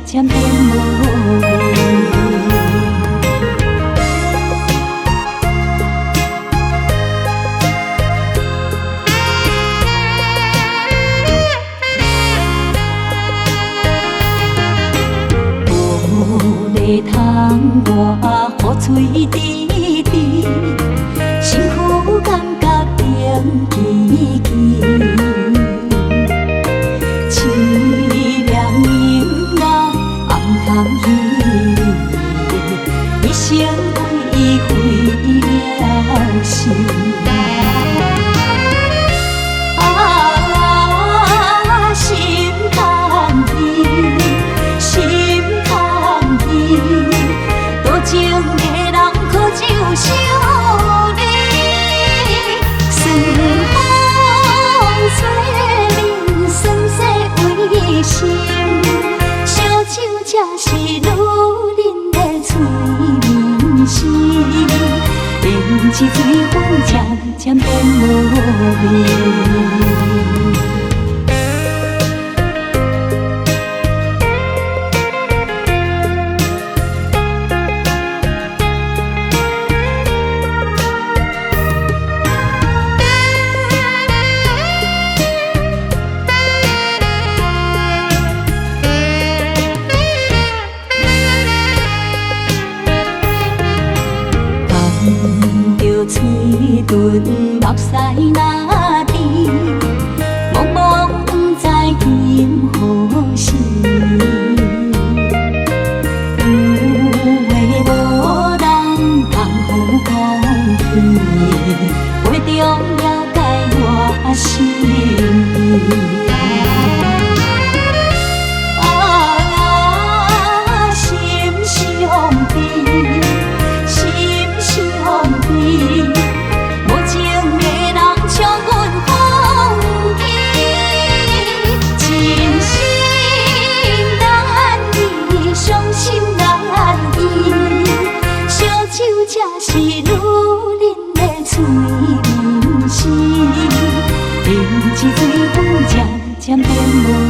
渐变无味。无咧通我雨水滴滴，身躯感觉冷凄凄。 一生为伊毁了心。心空虚，心空虚，多情的人可就想你。酸风吹面，酸涩为心，烧酒才是女人的催眠时，胭脂水粉渐渐变无味。 着嘴唇目屎那甜，茫茫不知今何时。有话无人通好讲起，话中了解我心意。 才是女人的催眠时，胭脂水粉渐渐变无。